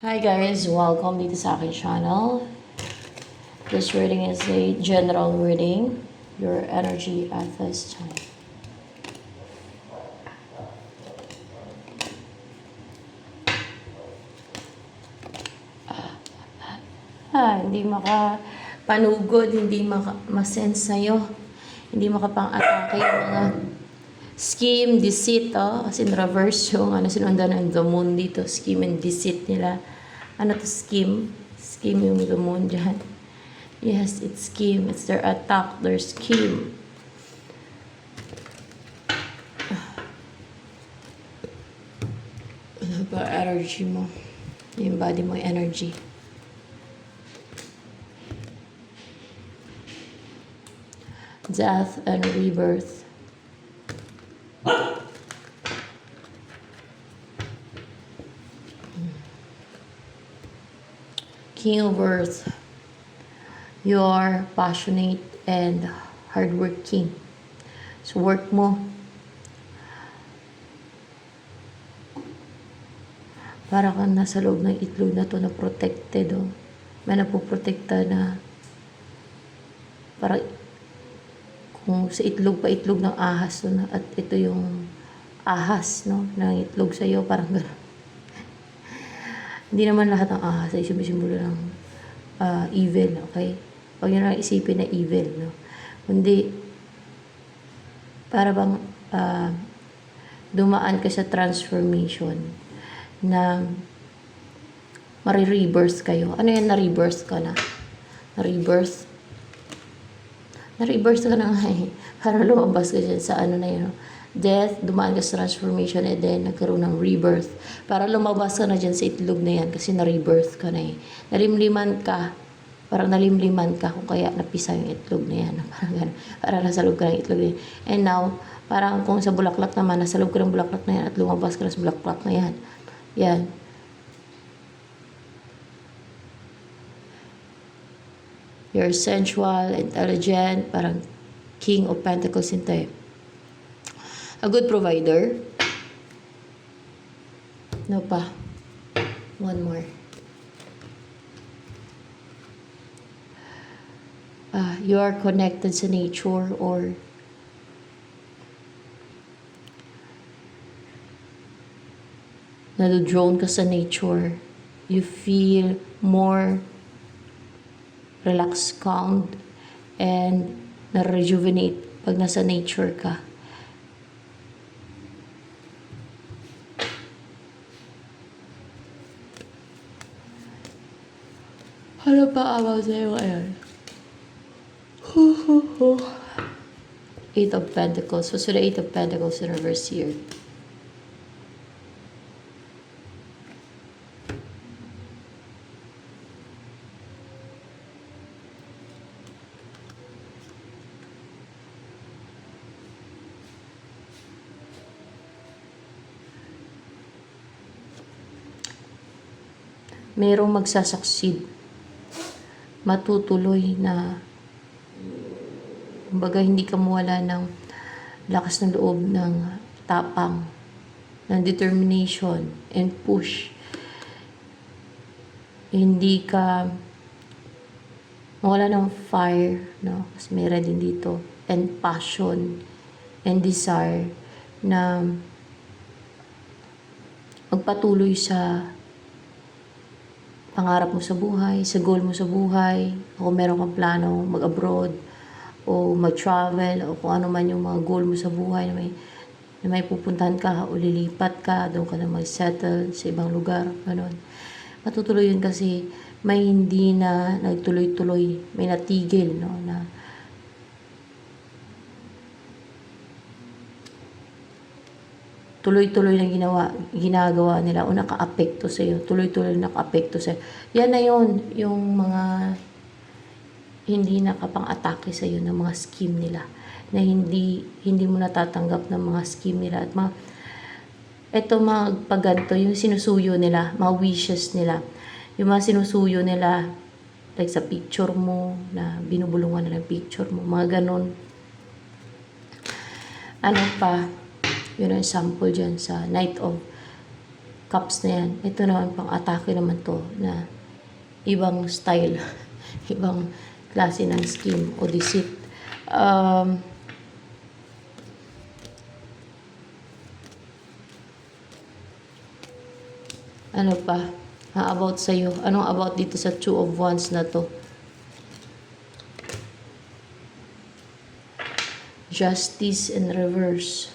Hi guys, welcome dito sa aking channel. This reading is a general reading, your energy at this time. Hindi makapanugod, hindi masense sa'yo, hindi makapang-atake yung mga scheme, deceit, as in reverse yung sinundan ng the moon dito, scheme and deceit nila. Ano to scheme? Scheme yung the moon dyan. Yes, it's scheme. It's their attack, their scheme. Ano ba energy mo? Yung body mo, energy. Death and rebirth. King of Earth. You are passionate and hardworking. So work mo. Para kang nasa loob ng itlog na to na protected. May napoprotekta na para kung sa itlog pa itlog ng ahas at ito yung ahas ng itlog sa iyo, parang gano'n. Hindi naman lahat ng ahas ay sumisimbolo ng evil, okay? Huwag nyo lang isipin na evil, kundi para bang dumaan ka sa transformation na marirebirth kayo. Ano yan, na-rebirth ka na? Na-rebirth? Na-rebirth ka na nga para lumabas ka dyan sa na yun. Death, dumaan ka sa transformation, and then nagkaroon ng rebirth. Para lumabas ka na dyan sa itlog na yan kasi na-rebirth ka na Nalimliman ka. Parang nalimliman ka kung kaya napisa yung itlog na yan. Parang gano'n. Parang nasa loob ka ng itlog na yan. And now, parang kung sa bulaklak naman, nasa loob ka ng bulaklak na yan at lumabas ka na sa bulaklak na yan. Yan. You're sensual, intelligent, parang King of Pentacles into a good provider. No pa. One more. You are connected sa nature or nado-drone ka sa nature. You feel more relaxed, calm, and na-rejuvenate pag nasa nature ka. Ano pa awa sa'yo ngayon? Eight of Pentacles. So, the Eight of Pentacles in reverse here. Merong magsasucceed. Matutuloy na kumbaga hindi ka mawala ng lakas ng loob, ng tapang, ng determination and push. Hindi ka mawala ng fire, kasi meron din dito, and passion and desire na magpatuloy sa pangarap mo sa buhay, sa goal mo sa buhay, o kung meron kang plano mag-abroad, o mag-travel, o kung ano man yung mga goal mo sa buhay na may pupuntahan ka, o lilipat ka, doon ka na mag-settle sa ibang lugar, gano'n. Matutuloy yun kasi may hindi na nagtuloy-tuloy, may natigil, na tuloy-tuloy na ginagawa nila o naka-apekto sa iyo. Tuloy-tuloy na naka-apekto sa iyo. Yan na yun, yung mga hindi nakapang-atake sa iyo ng mga scheme nila. Na hindi mo natatanggap ng mga scheme nila. At eto magpaganto, yung sinusuyo nila, mga wishes nila. Yung mga sinusuyo nila, like sa picture mo, na binubulungan nila yung picture mo, mga ganon. Ano pa? Yun ang sample dyan sa Knight of cups na yan. Ito naman pang atake naman to na ibang style, ibang klase ng scheme o deceit. Ano pa? About sa'yo. Anong about dito sa Two of Wands na to? Justice in reverse.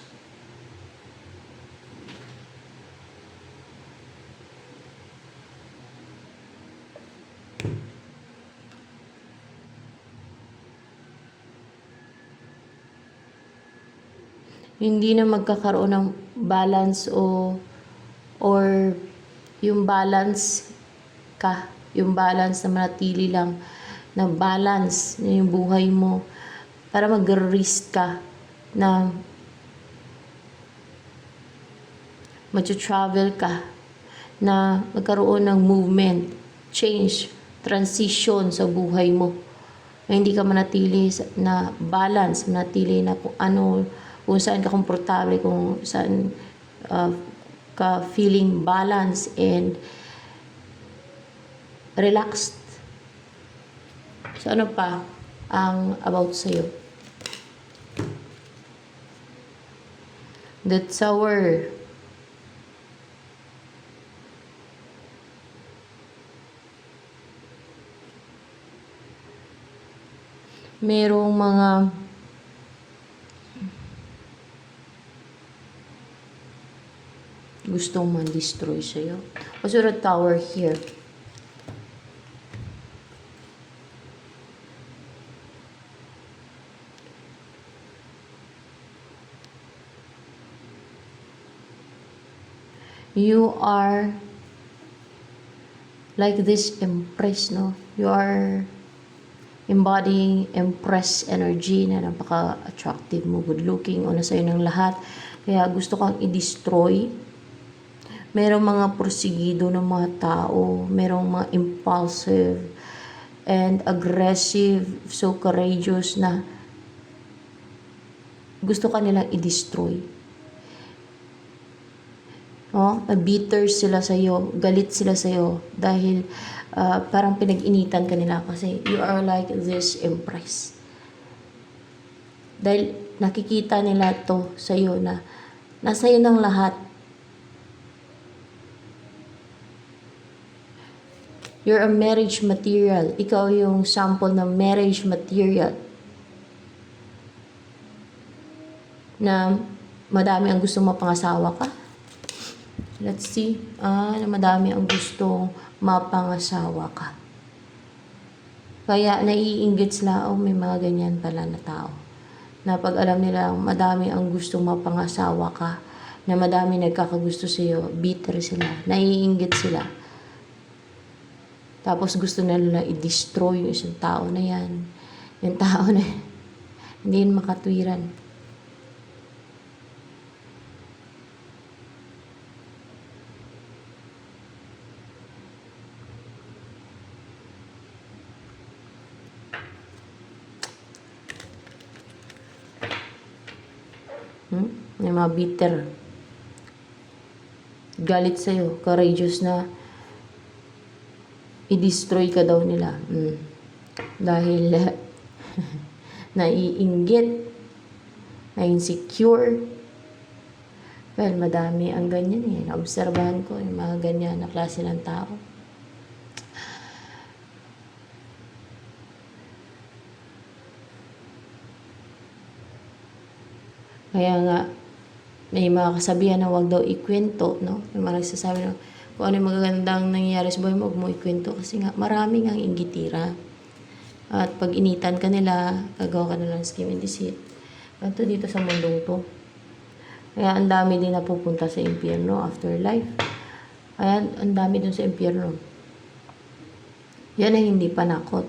Hindi na magkakaroon ng balance or yung balance ka, yung balance na manatili lang, na balance na yung buhay mo, para mag-risk ka na mag-travel ka, na magkaroon ng movement, change, transition sa buhay mo, na hindi ka manatili na balance, manatili na kung ano, kung saan ka komportable, kung saan ka feeling balance and relaxed. So ano pa ang about sa'yo? The Tower. Merong mga gustong man-destroy sa'yo. Also the Tower here. You are like this Empress, no? You are embodying Empress energy na napaka-attractive mo, good-looking, una sa'yo ng lahat. Kaya gusto kang i-destroy. Merong mga porsigido ng mga tao, merong mga impulsive and aggressive, so courageous na gusto ka nilang i-destroy. Oh, bitter sila sa'yo, galit sila sa'yo dahil parang pinag-initan ka nila kasi you are like this Empress. Dahil nakikita nila to sa'yo na nasa'yo ng lahat. You're a marriage material. Ikaw yung sample ng marriage material na madami ang gusto mapangasawa ka. Let's see. Na madami ang gusto mapangasawa ka. Kaya naiinggit sila, may mga ganyan pala na tao. Na pag alam nila madami ang gusto mapangasawa ka, na madami nagkakagusto sa'yo, bitter sila, naiinggit sila. Tapos gusto nila i-destroy yung isang tao na yan. Yung tao na yan, hindi yun makatwiran. Yung mga bitter. Galit sa'yo, courageous na i-destroy ka daw nila. Dahil naiinggit, na-insecure. Well, madami ang ganyan eh. Naobserbahan ko yung mga ganyan na klase ng tao. Kaya nga, may mga kasabihan na wag daw ikwento, no? Yung mga nagsasabi na kung ano yung magagandang nangyayari sa buhay mo, huwag mo ikwento kasi nga maraming ang inggitira. At pag initan ka nila, gagawa ka na lang scheme and deceit. Ito dito sa mundong to. Kaya ang dami din napupunta sa impyerno after life. Kaya ang dami dun sa impyerno. Yan ay hindi panakot.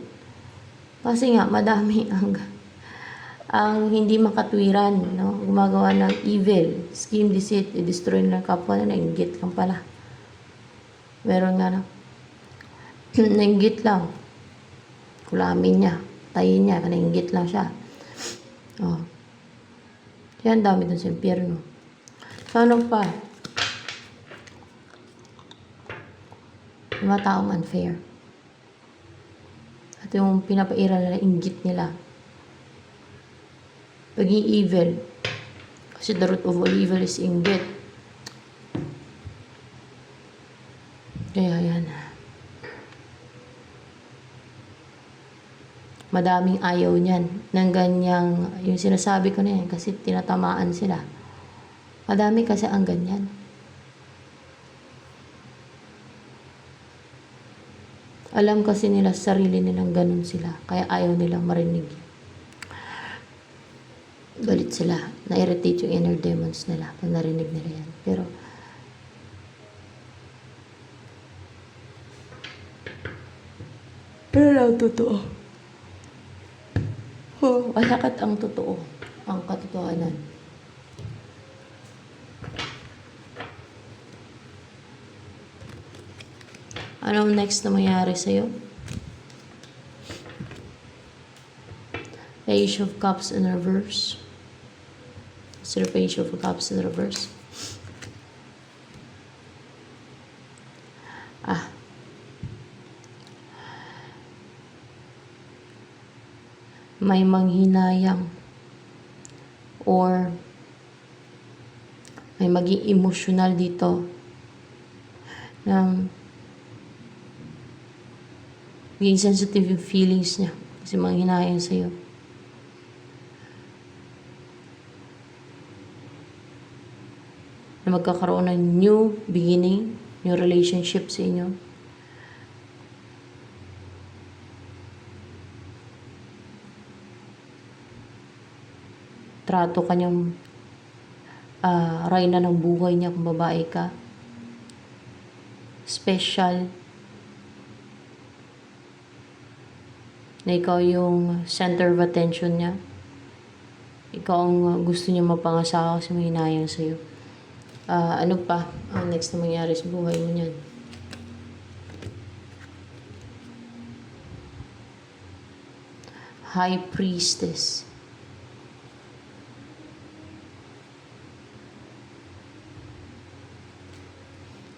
Kasi nga madami ang hindi makatwiran, no? Gumagawa ng evil, scheme, deceit, i-destroy ng kapwa na nainggit lang pala. Meron nga na, nainggit lang. Kulamin niya, tayin niya, nainggit lang siya. Oh. Yan, dami dun sa impyerno. So, ano pa? Yung mga taong unfair. At yung pinapairal na inggit nila. Paging evil. Kasi the root of all evil is inggit. Kaya yan. Madaming ayaw niyan. Ng ganyang, yung sinasabi ko na yan, kasi tinatamaan sila. Madami kasi ang ganyan. Alam kasi nila sa sarili nilang ganun sila. Kaya ayaw nilang marinig. Galit sila. Na-irritate yung inner demons nila pag narinig nila yan. Pero lang totoo. Malakat ang totoo. Ang katotohanan. Anong next na mangyari sa'yo? Page of Cups in reverse. Sir, Page of Cups in reverse. May manghinayang or may maging emotional dito ng maging sensitive yung feelings niya kasi manghinayang sa'yo. Na magkakaroon ng new beginning, new relationship sa inyo. Trato kanyang rayna ng buhay niya kung babae ka. Special. Na ikaw yung center of attention niya. Ikaw ang gusto niya mapangasawa kasi may hinayang sa'yo. Ano pa? Ang next na mangyari sa buhay mo niyan? High Priestess.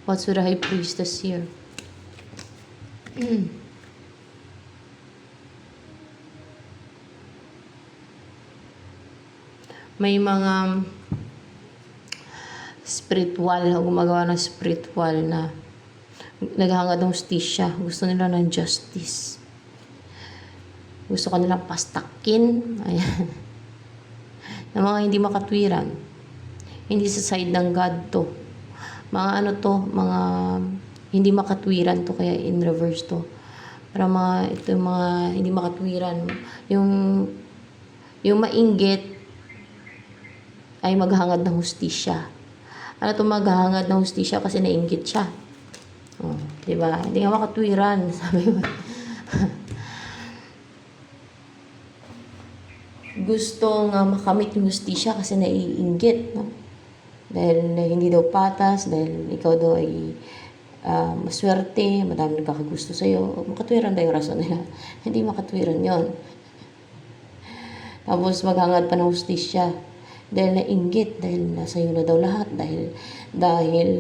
What's with the High Priestess here? May mga spiritual, gumagawa ng spiritual na naghahangad ng justisya. Gusto nila ng justice. Gusto ko nilang pastakin. Ayan. Ng mga hindi makatwiran. Hindi sa side ng God to. Mga ano to, mga hindi makatwiran to, kaya in reverse to. Para ito yung mga hindi makatwiran. Yung mainggit ay maghangad ng hustisya. Ano to maghangad ng hustisya kasi nainggit siya. Oh, di ba? Hindi nga makatwiran, sabi mo. Gusto nga makamit yung hustisya kasi naiinggit, no? Dahil hindi daw patas, dahil ikaw daw ay maswerte, madami nagkakagusto sa'yo. Makatwiran daw yung rason nila. Hindi makatwiran yon. Tapos maghangad pa ng hustisya. Dahil nainggit, dahil nasa iyo na daw lahat, dahil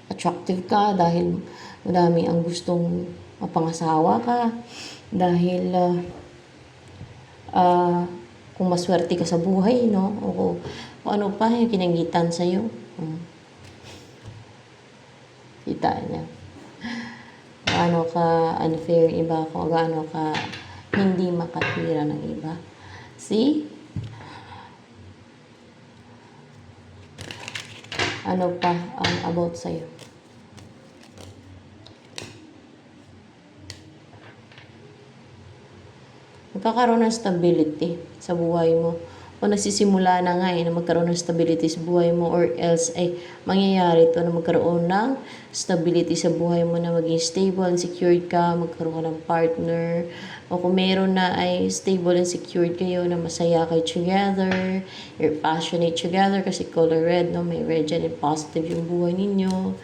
attractive ka, dahil madami ang gustong mapangasawa ka, dahil kung maswerte ka sa buhay, no? O kung ano pa yung kinanggitan sa'yo. Kita niya. Gaano ka unfair yung iba, kung gaano ka hindi makatwira ng iba. See? Ano pa ang about sa'yo? Magkakaroon ng stability sa buhay mo. O nagsisimula na nga na magkaroon ng stability sa buhay mo, or else ay mangyayari ito na magkaroon ng stability sa buhay mo, na maging stable and secured ka, magkaroon ka ng partner, o kung meron na ay stable and secured kayo, na masaya kayo together, you're passionate together kasi color red, no? May red dyan and positive yung buhay ninyo.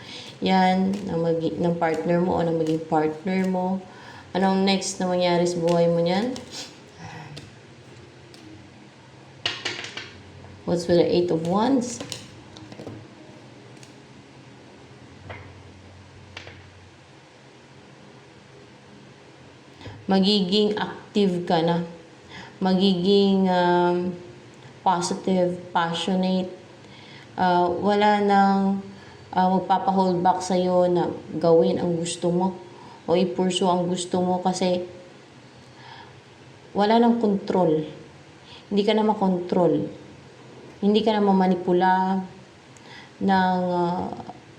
Yan, ng partner mo o na maging partner mo. Anong next na mangyari sa buhay mo niyan? What's with the 8 of Wands? magiging active ka na, magiging positive, passionate, wala nang magpapahold back sa'yo na gawin ang gusto mo o i-pursue ang gusto mo kasi wala nang control. Hindi ka na makontrol. Hindi ka na mamanipula ng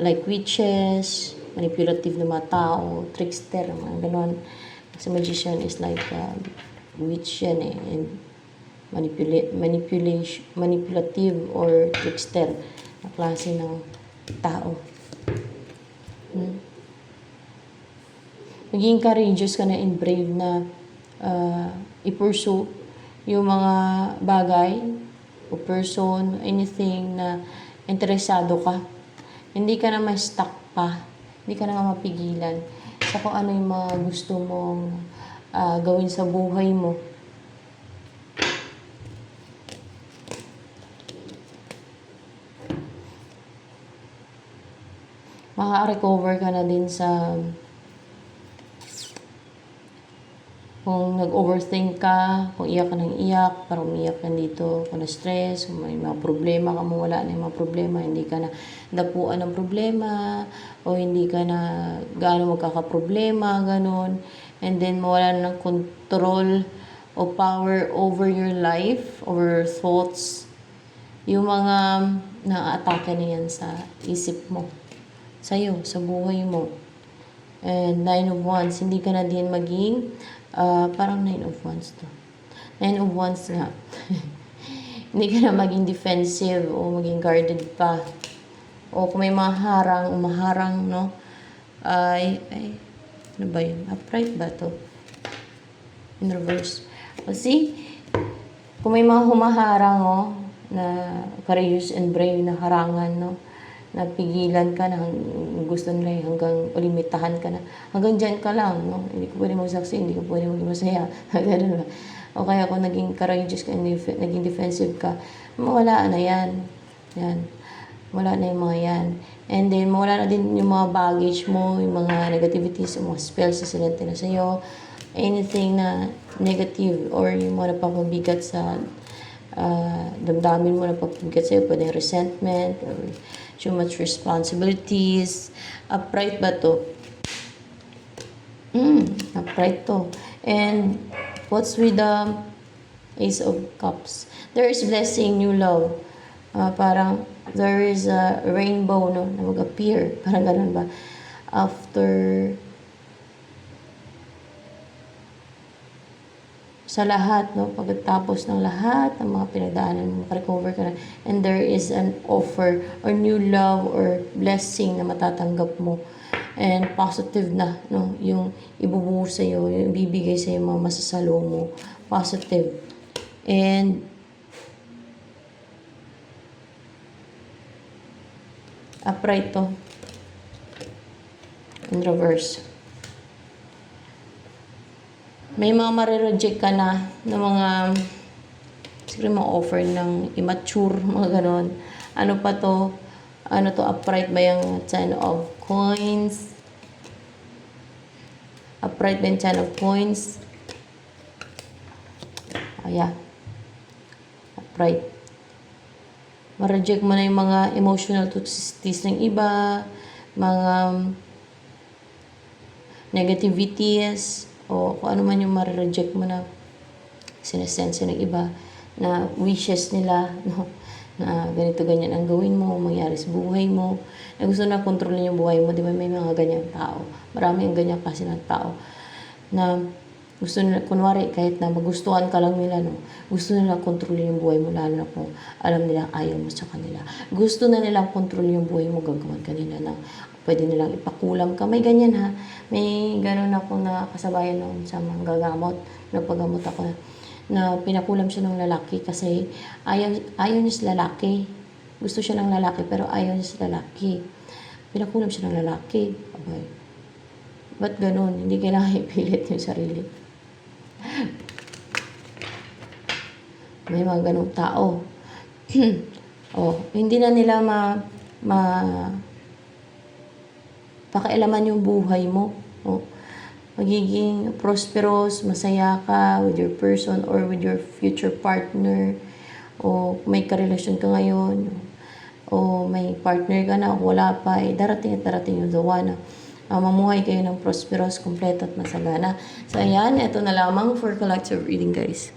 like witches, manipulative na mga tao, trickster, mga ganon. Kasi magician is like witch yan eh. And manipulative or trickster na klase ng tao. Maging courageous ka na and brave na i-pursue yung mga bagay o person, anything na interesado ka. Hindi ka na ma-stuck pa. Hindi ka na mapigilan sa kung ano yung mga gusto mong gawin sa buhay mo. Maka-recover ka na din sa kung nag-overthink ka, kung iyak ka ng iyak, parang umiyak ka dito, kung na-stress, kung may mga problema ka mo, wala na yung mga problema, hindi ka na dapuan ng problema, o hindi ka na gaano magkakaproblema, ganun. And then, mawala na ng control o power over your life, over your thoughts. Yung mga na-atake na yan sa isip mo, sa'yo, sa buhay mo. And 9 of Wands, hindi ka na din maging parang 9 of Wands to. 9 of Wands nga. Hindi ka na maging defensive o maging guarded pa. O kung may mga harang, umaharang, no? Ano ba yun? Upright ba to? In reverse. O see? Kung may mga humaharang, oh, na courageous and brave na harangan, no? Napigilan ka na, gusto nila hanggang limitahan ka na. Hanggang dyan ka lang, no? Hindi ko pwede magsaksi, hindi ko pwede maging masaya. Ganun ba? O kaya kung naging courageous ka, naging defensive ka, mawala na yan. Yan. Wala na yung mga yan. And then, mawala na din yung mga baggage mo, yung mga negativities, yung mga spells na sinente na sa'yo. Anything na negative or yung mga napapabigat sa damdamin mo, napapabigat sa'yo, pwede resentment or too much responsibilities. Upright ba to? Upright to. And what's with the Ace of Cups? There is blessing, new love. Parang there is a rainbow, no, na mag-appear. Parang ganun ba? After sa lahat, no, pagkatapos ng lahat ng mga pinagdaanan mo, recover ka na, and there is an offer or new love or blessing na matatanggap mo, and positive na, no, yung ibubuo sa iyo, yung ibibigay sa iyo, mga masasalo mo, positive. And upright to in reverse. May mga marireject ka na ng mga siguro mga offer ng immature, mga ganon. Ano pa to? Ano to? Upright ba yung 10 of coins? Upright ba yung 10 of coins? Ayan. Upright. Ma-reject mo na yung mga emotional toxicities ng iba, mga negativities, o kung ano man yung ma-reject mo na sinesense ng iba, na wishes nila, no? Na ganito ganyan ang gawin mo, mangyari sa buhay mo, na gusto na kontrolin yung buhay mo. Di ba may mga ganyang tao? Marami ang ganyan kasi ng tao na gusto nila, kunwari, kahit na magustuhan ka lang nila, no? Gusto nila kontrolin yung buhay mo, lalo na kung alam nila ayaw mo sa kanila. Gusto na nilang kontrolin yung buhay mo, gagawin ka nila na pwede nilang ipakulam ka. May ganyan ha. May ganun ako na kasabayan noon sa mga gagamot. Nagpagamot ako na pinakulam siya ng lalaki kasi ayaw niya sa lalaki. Gusto siya ng lalaki pero ayaw niya sa lalaki. Pinakulam siya ng lalaki. Okay. Ba't ganun? Hindi kailangan ipilit yung sarili. May mga ganung tao. Hindi na nila pakialaman yung buhay mo. magiging prosperous, masaya ka with your person or with your future partner, o may karelasyon ka ngayon, o may partner ka na, o wala pa, darating at darating yung the one na mamuhay kayo ng prosperous, kompleto at masagana. So, ayan, ito na lamang for collective reading, guys.